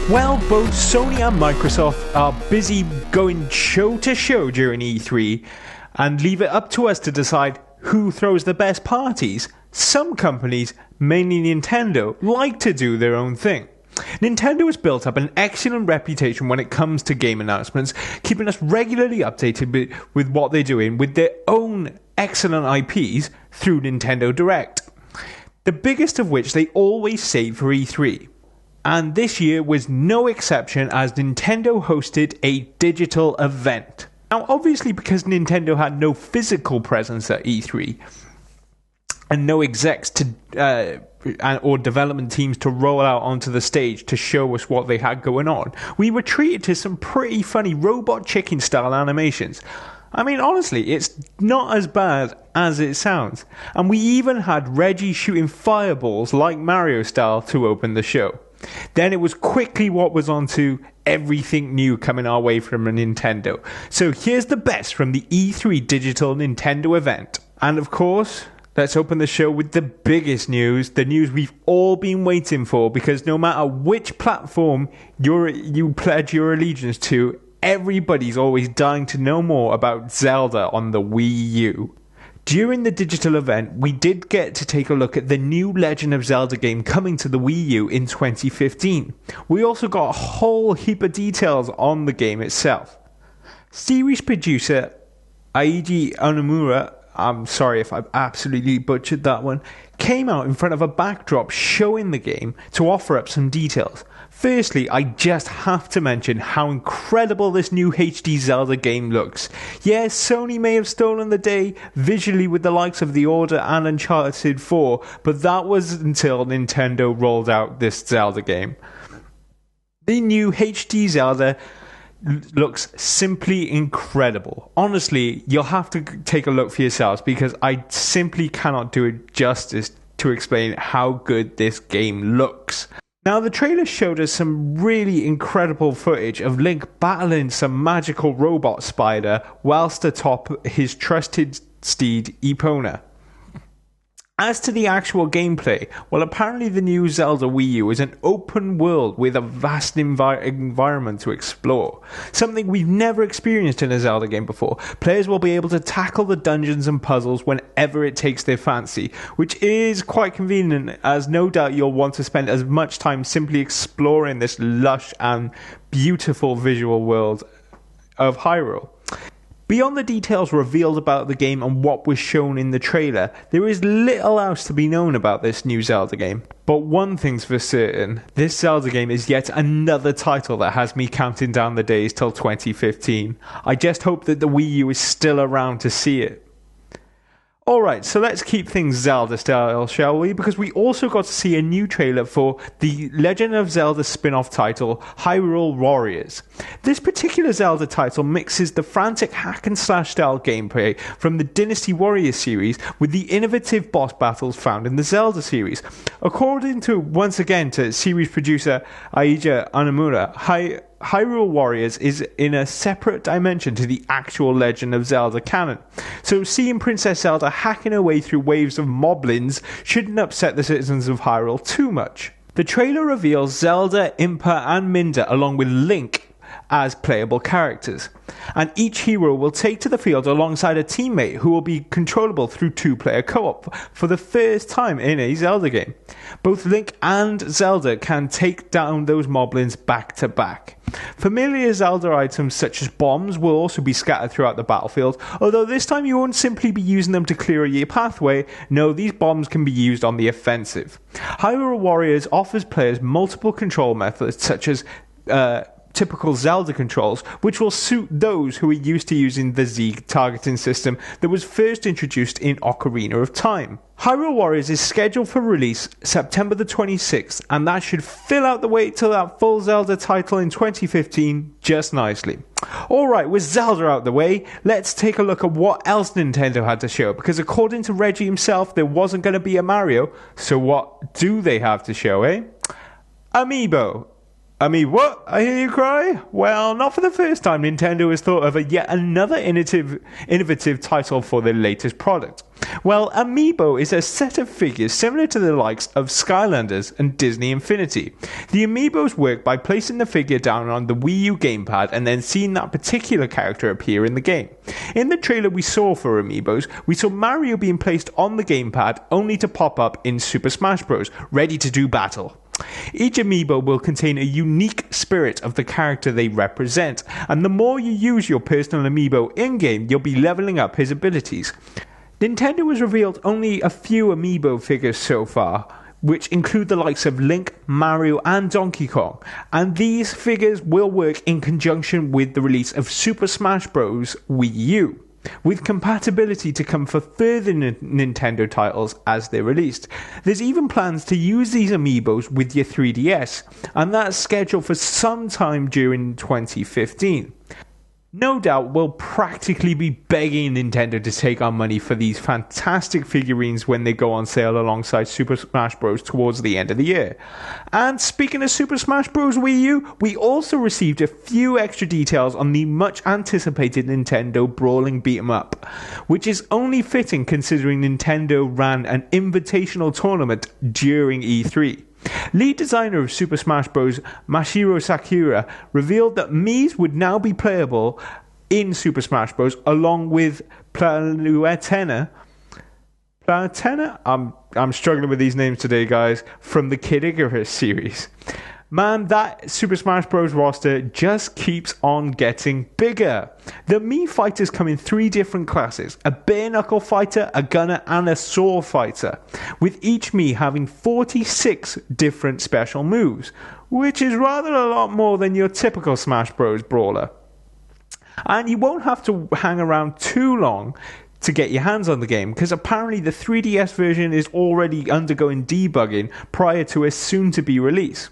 Well, both Sony and Microsoft are busy going show to show during E3 and leave it up to us to decide who throws the best parties. Some companies, mainly Nintendo, like to do their own thing. Nintendo has built up an excellent reputation when it comes to game announcements, keeping us regularly updated with what they're doing with their own excellent IPs through Nintendo Direct. The biggest of which they always save for E3. And this year was no exception as Nintendo hosted a digital event. Now, obviously, because Nintendo had no physical presence at E3 and no execs or development teams to roll out onto the stage to show us what they had going on, we were treated to some pretty funny robot chicken style animations. I mean, honestly, it's not as bad as it sounds. And we even had Reggie shooting fireballs like Mario style to open the show. Then it was quickly what was on to everything new coming our way from a Nintendo. So here's the best from the E3 digital Nintendo event. And of course, let's open the show with the biggest news, the news we've all been waiting for, because no matter which platform you pledge your allegiance to, everybody's always dying to know more about Zelda on the Wii U. During the digital event, we did get to take a look at the new Legend of Zelda game coming to the Wii U in 2015. We also got a whole heap of details on the game itself. Series producer Eiji Onimura, I'm sorry if I've absolutely butchered that one, came out in front of a backdrop showing the game to offer up some details. Firstly, I just have to mention how incredible this new HD Zelda game looks. Yes, Sony may have stolen the day visually with the likes of The Order and Uncharted 4, but that was until Nintendo rolled out this Zelda game. The new HD Zelda looks simply incredible. Honestly, you'll have to take a look for yourselves because I simply cannot do it justice to explain how good this game looks. Now, the trailer showed us some really incredible footage of Link battling some magical robot spider whilst atop his trusted steed Epona. As to the actual gameplay, well, apparently the new Zelda Wii U is an open world with a vast environment to explore. Something we've never experienced in a Zelda game before. Players will be able to tackle the dungeons and puzzles whenever it takes their fancy, which is quite convenient as no doubt you'll want to spend as much time simply exploring this lush and beautiful visual world of Hyrule. Beyond the details revealed about the game and what was shown in the trailer, there is little else to be known about this new Zelda game. But one thing's for certain, this Zelda game is yet another title that has me counting down the days till 2015. I just hope that the Wii U is still around to see it. Alright, so let's keep things Zelda style, shall we? Because we also got to see a new trailer for the Legend of Zelda spin-off title, Hyrule Warriors. This particular Zelda title mixes the frantic hack-and-slash style gameplay from the Dynasty Warriors series with the innovative boss battles found in the Zelda series. According to, once again, to series producer Eiji Onimura, Hyrule Warriors is in a separate dimension to the actual Legend of Zelda canon. So seeing Princess Zelda hacking her way through waves of moblins shouldn't upset the citizens of Hyrule too much. The trailer reveals Zelda, Impa and Minda along with Link as playable characters, and each hero will take to the field alongside a teammate who will be controllable through two-player co-op for the first time in a Zelda game. Both Link and Zelda can take down those moblins back to back. Familiar Zelda items such as bombs will also be scattered throughout the battlefield, although this time you won't simply be using them to clear your pathway. No, these bombs can be used on the offensive. Hyrule Warriors offers players multiple control methods such as typical Zelda controls, which will suit those who are used to using the Z targeting system that was first introduced in Ocarina of Time. Hyrule Warriors is scheduled for release September the 26th, and that should fill out the wait till that full Zelda title in 2015 just nicely. Alright, with Zelda out the way, let's take a look at what else Nintendo had to show, because according to Reggie himself, there wasn't going to be a Mario, so what do they have to show, eh? Amiibo. I mean, what? I hear you cry? Well, not for the first time, Nintendo has thought of yet another innovative title for their latest product. Well, Amiibo is a set of figures similar to the likes of Skylanders and Disney Infinity. The Amiibos work by placing the figure down on the Wii U gamepad and then seeing that particular character appear in the game. In the trailer we saw for Amiibos, we saw Mario being placed on the gamepad only to pop up in Super Smash Bros., ready to do battle. Each amiibo will contain a unique spirit of the character they represent, and the more you use your personal amiibo in-game, you'll be leveling up his abilities. Nintendo has revealed only a few amiibo figures so far, which include the likes of Link, Mario and Donkey Kong, and these figures will work in conjunction with the release of Super Smash Bros. Wii U, with compatibility to come for further Nintendo titles as they're released. There's even plans to use these amiibos with your 3DS, and that's scheduled for some time during 2015. No doubt we'll practically be begging Nintendo to take our money for these fantastic figurines when they go on sale alongside Super Smash Bros. Towards the end of the year. And speaking of Super Smash Bros. Wii U, we also received a few extra details on the much anticipated Nintendo brawling beat-em-up, which is only fitting considering Nintendo ran an invitational tournament during E3. Lead designer of Super Smash Bros. Masahiro Sakurai revealed that Miis would now be playable in Super Smash Bros. Along with Planetena. I'm struggling with these names today, guys. From the Kid Icarus series. Man, that Super Smash Bros. Roster just keeps on getting bigger. The Mii fighters come in 3 different classes: a bare knuckle fighter, a gunner and a sword fighter, with each Mii having 46 different special moves, which is rather a lot more than your typical Smash Bros. Brawler. And you won't have to hang around too long to get your hands on the game, because apparently the 3DS version is already undergoing debugging prior to a soon-to-be release.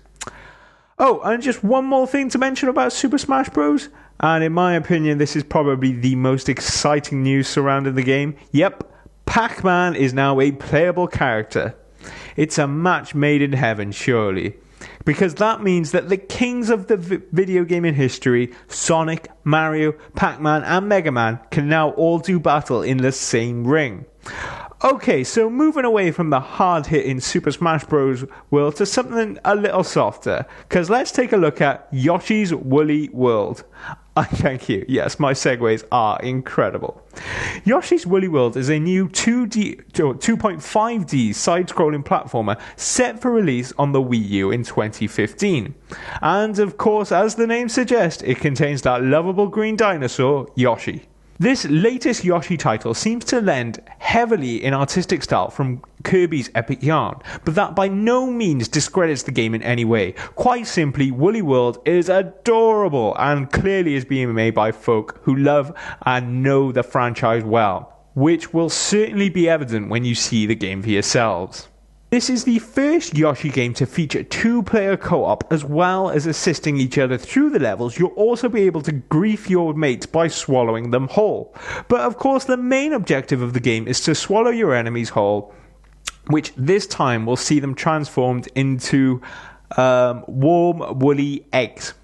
Oh, and just one more thing to mention about Super Smash Bros. And in my opinion, this is probably the most exciting news surrounding the game. Yep, Pac-Man is now a playable character. It's a match made in heaven, surely. Because that means that the kings of the video game in history, Sonic, Mario, Pac-Man and Mega Man, can now all do battle in the same ring. Okay, so moving away from the hard-hitting Super Smash Bros. World to something a little softer, because let's take a look at Yoshi's Woolly World. Thank you. Yes, my segues are incredible. Yoshi's Woolly World is a new 2.5D side-scrolling platformer set for release on the Wii U in 2015. And of course, as the name suggests, it contains that lovable green dinosaur, Yoshi. This latest Yoshi title seems to lend heavily in artistic style from Kirby's Epic Yarn, but that by no means discredits the game in any way. Quite simply, Woolly World is adorable and clearly is being made by folk who love and know the franchise well, which will certainly be evident when you see the game for yourselves. This is the first Yoshi game to feature 2-player co-op, as well as assisting each other through the levels. You'll also be able to grief your mates by swallowing them whole. But of course the main objective of the game is to swallow your enemies whole, which this time will see them transformed into warm woolly eggs.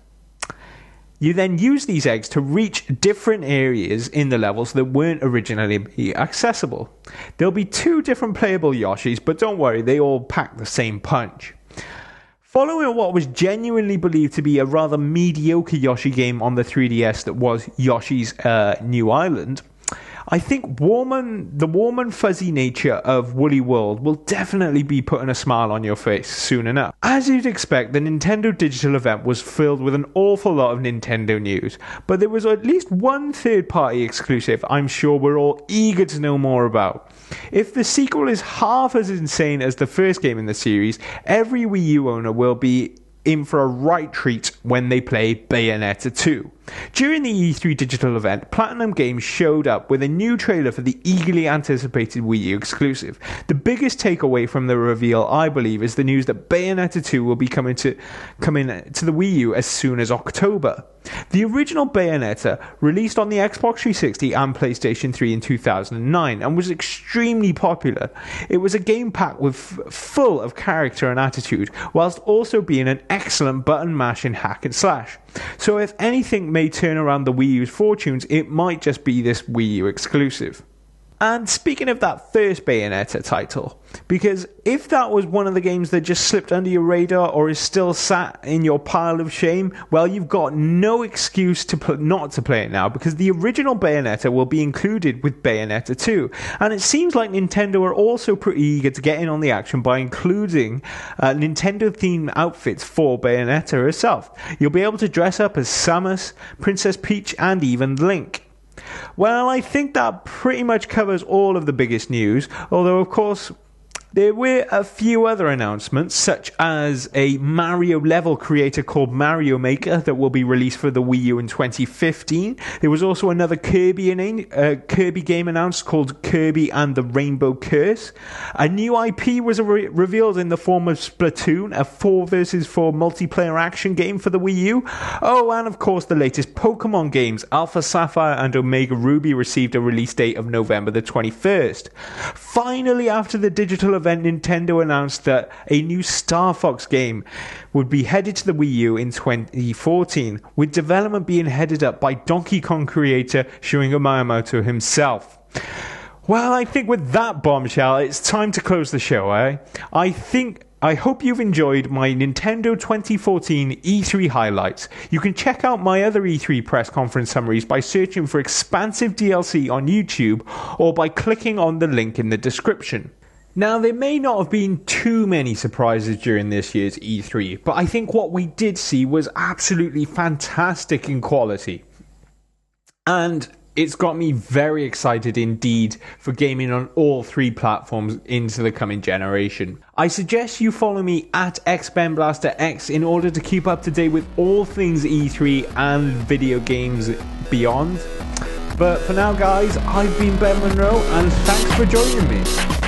You then use these eggs to reach different areas in the levels that weren't originally accessible. There'll be 2 different playable Yoshis, but don't worry, they all pack the same punch. Following what was genuinely believed to be a rather mediocre Yoshi game on the 3DS that was Yoshi's New Island, I think the warm and fuzzy nature of Woolly World will definitely be putting a smile on your face soon enough. As you'd expect, the Nintendo Digital event was filled with an awful lot of Nintendo news, but there was at least one third-party exclusive I'm sure we're all eager to know more about. If the sequel is half as insane as the first game in the series, every Wii U owner will be in for a right treat when they play Bayonetta 2. During the E3 digital event, Platinum Games showed up with a new trailer for the eagerly anticipated Wii U exclusive. The biggest takeaway from the reveal, I believe, is the news that Bayonetta 2 will be coming to the Wii U as soon as October. The original Bayonetta released on the Xbox 360 and PlayStation 3 in 2009 and was extremely popular. It was a game packed with full of character and attitude, whilst also being an excellent button mashing hack and slash. So if anything may turn around the Wii U's fortunes, it might just be this Wii U exclusive. And speaking of that first Bayonetta title, because if that was one of the games that just slipped under your radar or is still sat in your pile of shame, well, you've got no excuse not to play it now, because the original Bayonetta will be included with Bayonetta 2. And it seems like Nintendo are also pretty eager to get in on the action by including Nintendo-themed outfits for Bayonetta herself. You'll be able to dress up as Samus, Princess Peach, and even Link. Well, I think that pretty much covers all of the biggest news, although of course there were a few other announcements, such as a Mario level creator called Mario Maker that will be released for the Wii U in 2015. There was also another Kirby game announced called Kirby and the Rainbow Curse. A new IP was revealed in the form of Splatoon, a 4 vs 4 multiplayer action game for the Wii U. Oh, and of course the latest Pokemon games, Alpha Sapphire and Omega Ruby, received a release date of November the 21st. Finally, after the digital event, Nintendo announced that a new Star Fox game would be headed to the Wii U in 2014, with development being headed up by Donkey Kong creator Shigeru Miyamoto himself. Well, I think with that bombshell, it's time to close the show, eh? I hope you've enjoyed my Nintendo 2014 E3 highlights. You can check out my other E3 press conference summaries by searching for Expansive DLC on YouTube or by clicking on the link in the description. Now, there may not have been too many surprises during this year's E3, but I think what we did see was absolutely fantastic in quality. And it's got me very excited indeed for gaming on all 3 platforms into the coming generation. I suggest you follow me at XBenBlasterX in order to keep up to date with all things E3 and video games beyond. But for now, guys, I've been Ben Monroe, and thanks for joining me.